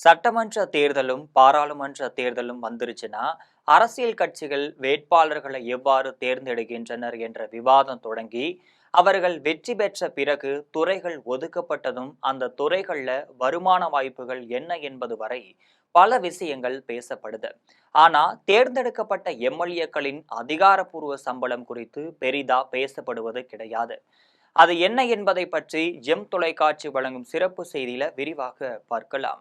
சட்டமன்ற தேர்தலும் பாராளுமன்ற தேர்தலும் வந்துருச்சுன்னா அரசியல் கட்சிகள் வேட்பாளர்களை எவ்வாறு தேர்ந்தெடுக்கின்றனர் என்ற விவாதம் தொடங்கி அவர்கள் வெற்றி பெற்ற பிறகு துறைகள் ஒதுக்கப்பட்டதும் அந்த துறைகள்ல வருமான வாய்ப்புகள் என்ன என்பது வரை பல விஷயங்கள் பேசப்படுது. ஆனா தேர்ந்தெடுக்கப்பட்ட எம்எல்ஏக்களின் அதிகாரப்பூர்வ சம்பளம் குறித்து பெரிதா பேசப்படுவது கிடையாது. அது என்ன என்பதை பற்றி எம் தொலைக்காட்சி வழங்கும் சிறப்பு செய்தியில விரிவாக பார்க்கலாம்.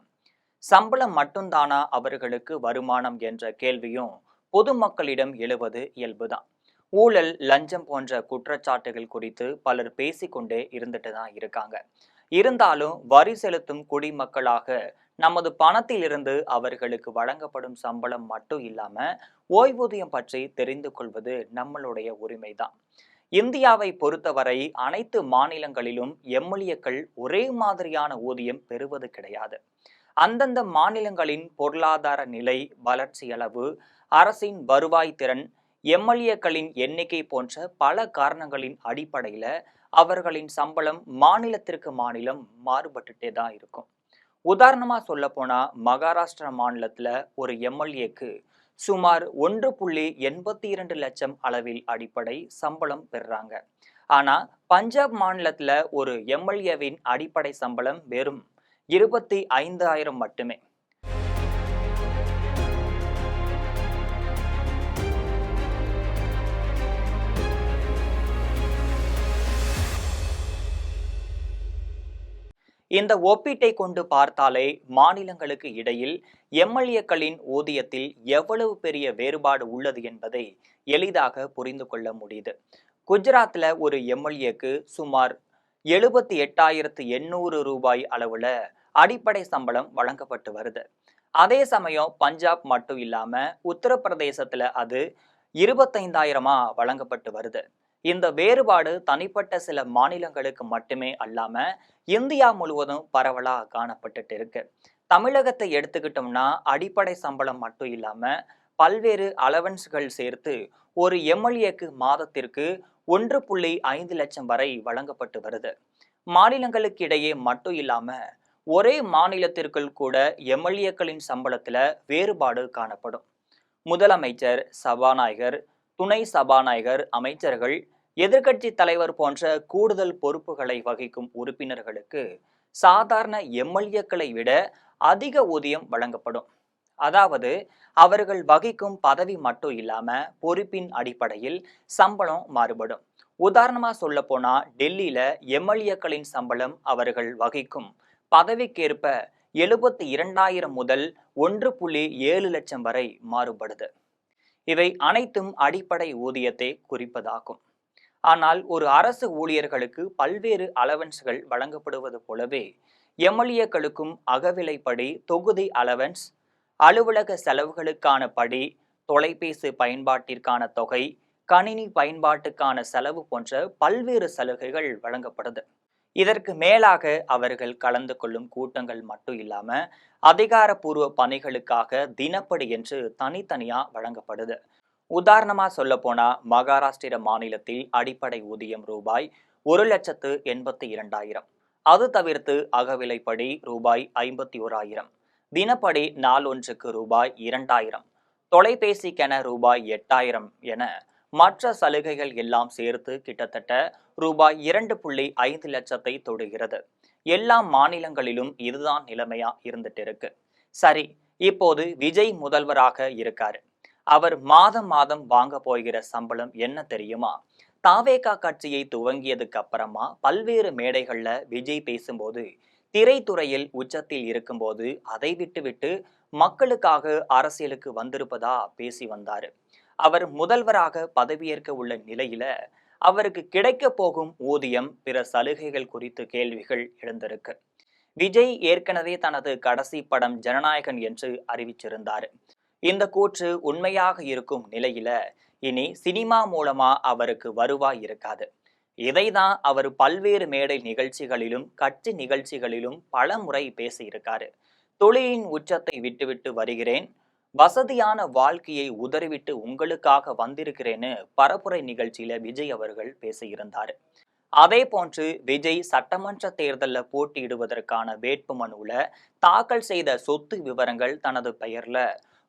சம்பளம் மட்டும்தானா அவர்களுக்கு வருமானம் என்ற கேள்வியும் பொதுமக்களிடம் எழுவது இயல்புதான். ஊழல், லஞ்சம் போன்ற குற்றச்சாட்டுகள் குறித்து பலர் பேசிக்கொண்டே இருந்துட்டு தான் இருக்காங்க. இருந்தாலும் வரி செலுத்தும் குடிமக்களாக நமது பணத்திலிருந்து அவர்களுக்கு வழங்கப்படும் சம்பளம் மட்டும் இல்லாம ஓய்வூதியம் பற்றி தெரிந்து கொள்வது நம்மளுடைய உரிமைதான். இந்தியாவை பொறுத்தவரை அனைத்து மாநிலங்களிலும் எம்எல்ஏக்கள் ஒரே மாதிரியான ஊதியம் பெறுவது கிடையாது. அந்தந்த மாநிலங்களின் பொருளாதார நிலை, வளர்ச்சி அளவு, அரசின் வருவாய் திறன், எம்எல்ஏக்களின் எண்ணிக்கை போன்ற பல காரணங்களின் அடிப்படையில அவர்களின் சம்பளம் மாநிலத்திற்கு மாநிலம் மாறுபட்டுட்டே தான் இருக்கும். உதாரணமா சொல்ல போனா மகாராஷ்டிரா மாநிலத்துல ஒரு எம்எல்ஏக்கு சுமார் 1,82 லட்சம் அளவில் அடிப்படை சம்பளம் பெறுறாங்க. ஆனா பஞ்சாப் மாநிலத்துல ஒரு எம்எல்ஏவின் அடிப்படை சம்பளம் வெறும் 25,000 மட்டுமே. இந்த ஒப்பீட்டை கொண்டு பார்த்தாலே மாநிலங்களுக்கு இடையில் எம்எல்ஏக்களின் ஊதியத்தில் எவ்வளவு பெரிய வேறுபாடு உள்ளது என்பதை எளிதாக புரிந்து கொள்ள முடியுது. குஜராத்ல ஒரு எம்எல்ஏக்கு சுமார் 78,800 ரூபாய் அளவுல அடிப்படை சம்பளம் வழங்கப்பட்டு வருது. அதே சமயம் பஞ்சாப் மட்டும் இல்லாம உத்தரப்பிரதேசத்துல அது 25,000 வழங்கப்பட்டு வருது. இந்த வேறுபாடு தனிப்பட்ட சில மாநிலங்களுக்கு மட்டுமே அல்லாம இந்தியா முழுவதும் பரவலா காணப்பட்டுட்டு இருக்கு. தமிழகத்தை எடுத்துக்கிட்டோம்னா அடிப்படை சம்பளம் மட்டும் இல்லாம பல்வேறு அலவன்ஸ்கள் சேர்த்து ஒரு எம்எல்ஏக்கு மாதத்திற்கு 1,5 லட்சம் வரை வழங்கப்பட்டு வருது. மாநிலங்களுக்கு இடையே மட்டும் இல்லாம ஒரே மாநிலத்திற்குள் கூட எம்எல்ஏக்களின் சம்பளத்துல வேறுபாடு காணப்படும். முதலமைச்சர், சபாநாயகர், துணை சபாநாயகர், அமைச்சர்கள், எதிர்க்கட்சி தலைவர் போன்ற கூடுதல் பொறுப்புகளை வகிக்கும் உறுப்பினர்களுக்கு சாதாரண எம்எல்ஏக்களை விட அதிக ஊதியம் வழங்கப்படும். அதாவது அவர்கள் வகிக்கும் பதவி மட்டும் இல்லாம பொறுப்பின் அடிப்படையில் சம்பளம் மாறுபடும். உதாரணமா சொல்ல போனா டெல்லியில எம்எல்ஏக்களின் சம்பளம் அவர்கள் வகிக்கும் பதவிக்கேற்ப 72,000 முதல் 1,7 லட்சம் வரை மாறுபடுது. இவை அனைத்தும் அடிப்படை ஊதியத்தை குறிப்பதாகும். ஆனால் ஒரு அரசு ஊழியர்களுக்கு பல்வேறு அலவன்ஸ்கள் வழங்கப்படுவது போலவே எம்எல்ஏக்களுக்கும் அகவிலைப்படி தொகுதி அலவன்ஸ், அலுவலக செலவுகளுக்கான படி, தொலைபேசி பயன்பாட்டிற்கான தொகை, கணினி பயன்பாட்டுக்கான செலவு போன்ற பல்வேறு சலுகைகள் வழங்கப்படுது. இதற்கு மேலாக அவர்கள் கலந்து கொள்ளும் கூட்டங்கள் மட்டும் இல்லாம அதிகாரப்பூர்வ பணிகளுக்காக தினப்படி என்று தனித்தனியா வழங்கப்படுது. உதாரணமா சொல்ல போனா மகாராஷ்டிர மாநிலத்தில் அடிப்படை ஊதியம் ரூபாய் 1,82,000. அது தவிர்த்து அகவிலைப்படி ரூபாய் 51,000, தினப்படி நாளொன்றுக்கு ரூபாய் 2,000, தொலைபேசிக்கென ரூபாய் 8,000 என மற்ற சலுகைகள் எல்லாம் சேர்த்து கிட்டத்தட்ட ரூபாய் 2,5 லட்சத்தை தொடுகிறது. எல்லா மாநிலங்களிலும் இதுதான் நிலைமையா இருந்துட்டு இருக்கு. சரி, இப்போது விஜய் முதல்வராக இருக்காரு. அவர் மாதம் மாதம் வாங்க போகிற சம்பளம் என்ன தெரியுமா? தாவேகா கட்சியை துவங்கியதுக்கு அப்புறமா பல்வேறு மேடைகள்ல விஜய் பேசும்போது திரைத்துறையில் உச்சத்தில் இருக்கும்போது அதை விட்டு மக்களுக்காக அரசியலுக்கு வந்திருப்பதா பேசி வந்தாரு. அவர் முதல்வராக பதவியேற்க உள்ள நிலையில அவருக்கு கிடைக்க போகும் ஊதியம், பிற சலுகைகள் குறித்து கேள்விகள் எழுந்திருக்கு. விஜய் ஏற்கனவே தனது கடைசி படம் ஜனநாயகன் என்று அறிவிச்சிருந்தாரு. இந்த கூற்று உண்மையாக இருக்கும் நிலையில இனி சினிமா மூலமா அவருக்கு வருவாய் இருக்காது. இதைதான் அவர் பல்வேறு மேடை நிகழ்ச்சிகளிலும் கட்சி நிகழ்ச்சிகளிலும் பல முறை பேசியிருக்காரு. தொழிலின் உச்சத்தை விட்டுவிட்டு வருகிறேன், வசதியான வாழ்க்கையை உதறிவிட்டு உங்களுக்காக வந்திருக்கிறேன்னு பரப்புரை நிகழ்ச்சியில விஜய் அவர்கள் பேசியிருந்தாரு. அதே போன்று விஜய் சட்டமன்ற தேர்தலில் போட்டியிடுவதற்கான வேட்பு மனுவில் தாக்கல் செய்த சொத்து விவரங்கள் தனது பெயர்ல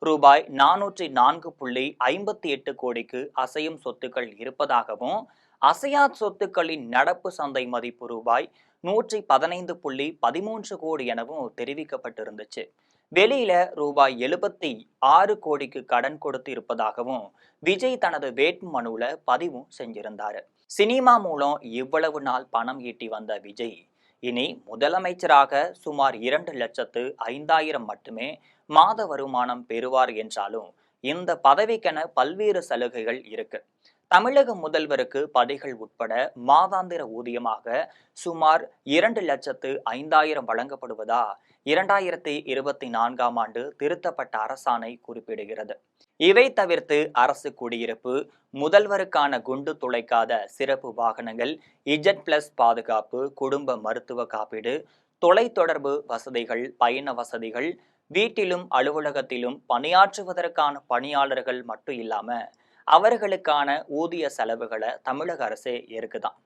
ரூபாய் 404.58 கோடிக்கு அசையும் சொத்துக்கள் இருப்பதாகவும், அசையா சொத்துக்களின் நடப்பு சந்தை மதிப்பு ரூபாய் 115.13 கோடி எனவும் தெரிவிக்கப்பட்டிருந்துச்சு. வெளியில ரூபாய் 76 கோடிக்கு கடன் கொடுத்து இருப்பதாகவும் விஜய் தனது வேட்பு மனுவில் பதிவும் செஞ்சிருந்தாரு. சினிமா மூலம் இவ்வளவு நாள் பணம் ஈட்டி வந்த விஜய் இனி முதலமைச்சராக சுமார் 2,05,000 மட்டுமே மாத வருமானம் பெறுவார் என்றாலும் இந்த பதவிக்கென பல்வேறு சலுகைகள் இருக்கு. தமிழக முதல்வருக்கு பதவிகள் உட்பட மாதாந்திர ஊதியமாக சுமார் 2,05,000 வழங்கப்படுவதா 2024ஆம் ஆண்டு திருத்தப்பட்ட அரசாணை குறிப்பிடுகிறது. இவை தவிர்த்து அரசு குடியிருப்பு, முதல்வருக்கான குண்டு துளைக்காத சிறப்பு வாகனங்கள், இஜட்+ பாதுகாப்பு, குடும்ப மருத்துவ காப்பீடு, தொலைத்தொடர்பு வசதிகள், பயண வசதிகள், வீட்டிலும் அலுவலகத்திலும் பணியாற்றுவதற்கான பணியாளர்கள் மட்டும் இல்லாம அவர்களுக்கான ஊதிய செலவுகளை தமிழக அரசே ஏற்குதான்.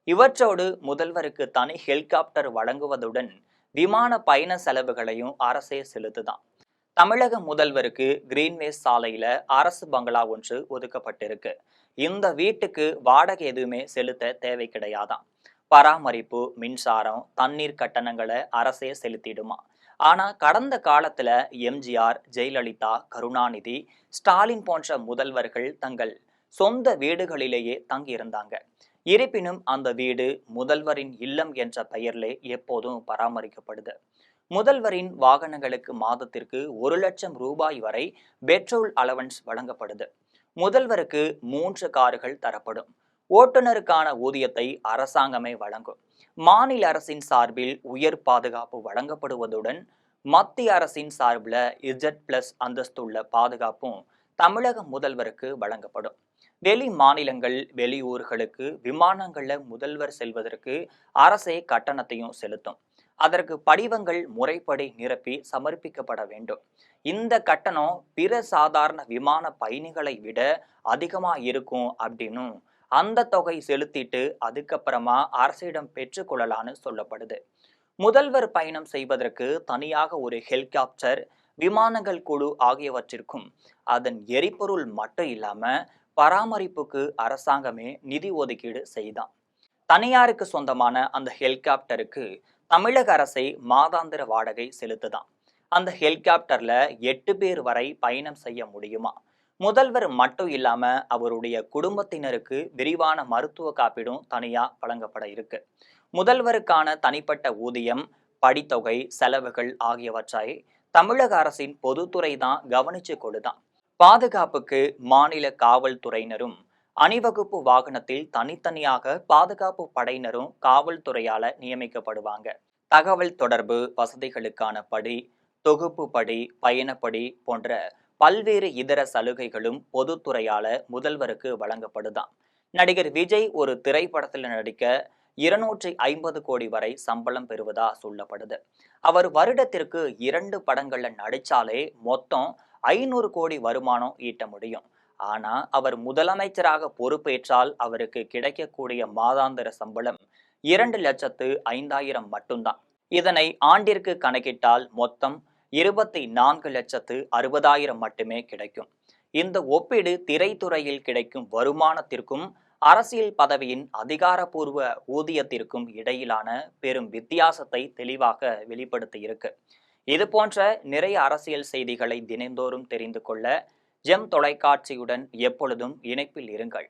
இவற்றோடு முதல்வருக்கு தனி ஹெலிகாப்டர் வழங்குவதுடன் விமான பயண செலவுகளையும் அரசே செலுத்துதான். தமிழக முதல்வருக்கு கிரீன்வேஸ் சாலையில அரசு பங்களா ஒன்று ஒதுக்கப்பட்டிருக்கு. இந்த வீட்டுக்கு வாடகை எதுவுமே செலுத்த தேவை கிடையாதாம். பராமரிப்பு, மின்சாரம், தண்ணீர் கட்டணங்களை அரசே செலுத்திடுமா. ஆனா கடந்த காலத்துல எம்ஜிஆர், ஜெயலலிதா, கருணாநிதி, ஸ்டாலின் போன்ற முதல்வர்கள் தங்கள் சொந்த வீடுகளிலேயே தங்கியிருந்தாங்க. இருப்பினும் அந்த வீடு முதல்வரின் இல்லம் என்ற பெயரிலே எப்போதும் பராமரிக்கப்படுது. முதல்வரின் வாகனங்களுக்கு மாதத்திற்கு 1,00,000 ரூபாய் வரை பெட்ரோல் அலவன்ஸ் வழங்கப்படுது. முதல்வருக்கு 3 கார்கள் தரப்படும். ஓட்டுநருக்கான ஊதியத்தை அரசாங்கமே வழங்கும். மாநில அரசின் சார்பில் உயர் பாதுகாப்பு வழங்கப்படுவதுடன் மத்திய அரசின் சார்பில் இஜட்+ அந்தஸ்துள்ள பாதுகாப்பும் தமிழக முதல்வருக்கு வழங்கப்படும். வெளி மாநிலங்கள், வெளியூர்களுக்கு விமானங்கள்ல முதல்வர் செல்வதற்கு அரசே கட்டணத்தையும் செலுத்தும். அதற்கு படிவங்கள் முறைப்படி நிரப்பி சமர்ப்பிக்கப்பட வேண்டும். இந்த கட்டணம் பிற சாதாரண விமான பயணிகளை விட அதிகமா இருக்கும் அப்படின்னும் அந்த தொகை செலுத்திட்டு அதுக்கப்புறமா அரசிடம் பெற்றுக்கொள்ளலான்னு சொல்லப்படுது. முதல்வர் பயணம் செய்வதற்கு தனியாக ஒரு ஹெலிகாப்டர், விமானங்கள் குழு ஆகியவற்றிற்கும் அதன் எரிபொருள் மட்டும் இல்லாம பராமரிப்புக்கு அரசாங்கமே நிதி ஒதுக்கீடு செய்தான். தனியாருக்கு சொந்தமான அந்த ஹெலிகாப்டருக்கு தமிழக அரசை மாதாந்திர வாடகை செலுத்துதான். அந்த ஹெலிகாப்டர்ல 8 பேர் வரை பயணம் செய்ய முடியுமா. முதல்வர் மட்டும் இல்லாம அவருடைய குடும்பத்தினருக்கு விரிவான மருத்துவ காப்பீடும் தனியா வழங்கப்பட இருக்கு. முதல்வருக்கான தனிப்பட்ட ஊதியம், படித்தொகை, செலவுகள் ஆகியவற்றை தமிழக அரசின் பொதுத்துறை தான் கவனிச்சு கொடுதான். பாதுகாப்புக்கு மாநில காவல்துறையினரும், அணிவகுப்பு வாகனத்தில் தனித்தனியாக பாதுகாப்பு படையினரும் காவல்துறையால நியமிக்கப்படுவாங்க. தகவல் தொடர்பு வசதிகளுக்கான படி, தொகுப்பு படி, பயணப்படி போன்ற பல்வேறு இதர சலுகைகளும் பொதுத்துறையால முதல்வருக்கு வழங்கப்படுதான். நடிகர் விஜய் ஒரு திரைப்படத்தில் நடிக்க 250 கோடி வரை சம்பளம் பெறுவதா சொல்லப்படுது. அவர் வருடத்திற்கு 2 படங்கள்ல நடிச்சாலே மொத்தம் 500 கோடி வருமானம் ஈட்ட முடியும். ஆனா அவர் முதலமைச்சராக பொறுப்பேற்றால் அவருக்கு கிடைக்கக்கூடிய மாதாந்திர சம்பளம் 2,05,000 மட்டும்தான். இதனை ஆண்டிற்கு கணக்கிட்டால் மொத்தம் 24,60,000 மட்டுமே கிடைக்கும். இந்த ஒப்பீடு திரைத்துறையில் கிடைக்கும் வருமானத்திற்கும் அரசியல் பதவியின் அதிகாரப்பூர்வ ஊதியத்திற்கும் இடையிலான பெரும் வித்தியாசத்தை தெளிவாக வெளிப்படுத்தி இருக்கு. இது போன்ற நிறைய அரசியல் செய்திகளை தினந்தோறும் தெரிந்து கொள்ள ஜெம் தொலைக்காட்சியுடன் எப்பொழுதும் இணைப்பில் இருங்கள்.